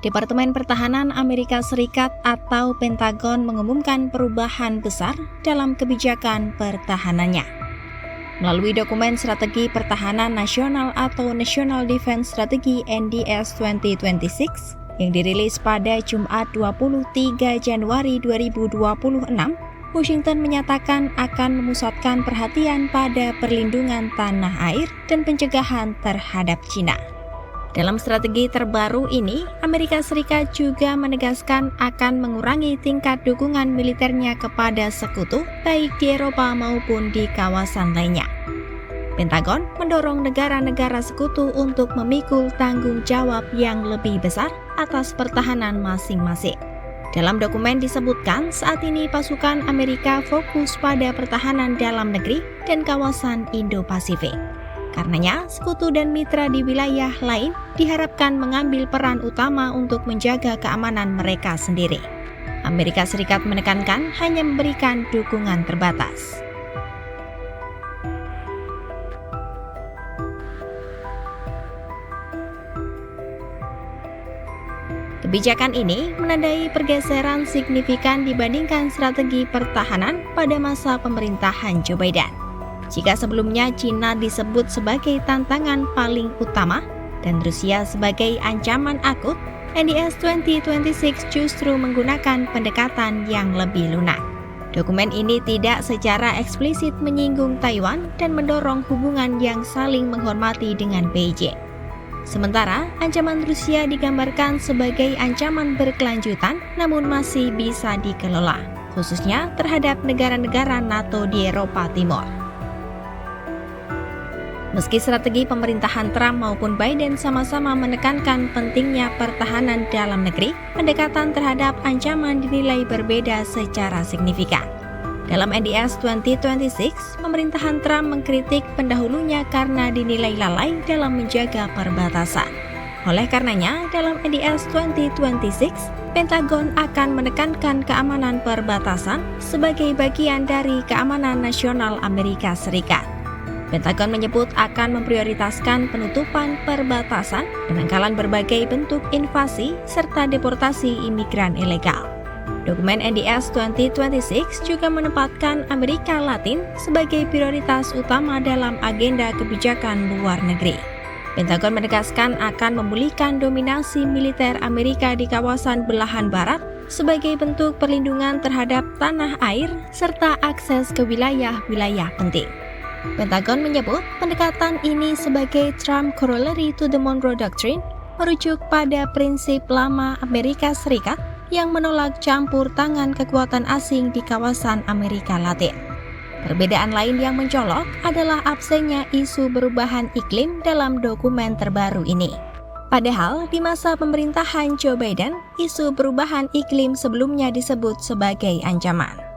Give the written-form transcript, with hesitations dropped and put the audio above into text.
Departemen Pertahanan Amerika Serikat atau Pentagon mengumumkan perubahan besar dalam kebijakan pertahanannya. Melalui dokumen Strategi Pertahanan Nasional atau National Defense Strategy NDS 2026 yang dirilis pada Jumat 23 Januari 2026, Washington menyatakan akan memusatkan perhatian pada perlindungan tanah air dan pencegahan terhadap China. Dalam strategi terbaru ini, Amerika Serikat juga menegaskan akan mengurangi tingkat dukungan militernya kepada sekutu, baik di Eropa maupun di kawasan lainnya. Pentagon mendorong negara-negara sekutu untuk memikul tanggung jawab yang lebih besar atas pertahanan masing-masing. Dalam dokumen disebutkan saat ini pasukan Amerika fokus pada pertahanan dalam negeri dan kawasan Indo-Pasifik. Karenanya, sekutu dan mitra di wilayah lain diharapkan mengambil peran utama untuk menjaga keamanan mereka sendiri. Amerika Serikat menekankan hanya memberikan dukungan terbatas. Kebijakan ini menandai pergeseran signifikan dibandingkan strategi pertahanan pada masa pemerintahan Joe Biden. Jika sebelumnya China disebut sebagai tantangan paling utama dan Rusia sebagai ancaman akut, NDS 2026 justru menggunakan pendekatan yang lebih lunak. Dokumen ini tidak secara eksplisit menyinggung Taiwan dan mendorong hubungan yang saling menghormati dengan Beijing. Sementara, ancaman Rusia digambarkan sebagai ancaman berkelanjutan namun masih bisa dikelola, khususnya terhadap negara-negara NATO di Eropa Timur. Meski strategi pemerintahan Trump maupun Biden sama-sama menekankan pentingnya pertahanan dalam negeri, pendekatan terhadap ancaman dinilai berbeda secara signifikan. Dalam NDS 2026, pemerintahan Trump mengkritik pendahulunya karena dinilai lalai dalam menjaga perbatasan. Oleh karenanya, dalam NDS 2026, Pentagon akan menekankan keamanan perbatasan sebagai bagian dari keamanan nasional Amerika Serikat. Pentagon menyebut akan memprioritaskan penutupan perbatasan, penangkalan berbagai bentuk invasi, serta deportasi imigran ilegal. Dokumen NDS 2026 juga menempatkan Amerika Latin sebagai prioritas utama dalam agenda kebijakan luar negeri. Pentagon menegaskan akan memulihkan dominasi militer Amerika di kawasan belahan barat sebagai bentuk perlindungan terhadap tanah air serta akses ke wilayah-wilayah penting. Pentagon menyebut pendekatan ini sebagai Trump corollary to the Monroe Doctrine, merujuk pada prinsip lama Amerika Serikat yang menolak campur tangan kekuatan asing di kawasan Amerika Latin. Perbedaan lain yang mencolok adalah absennya isu perubahan iklim dalam dokumen terbaru ini. Padahal di masa pemerintahan Joe Biden, isu perubahan iklim sebelumnya disebut sebagai ancaman.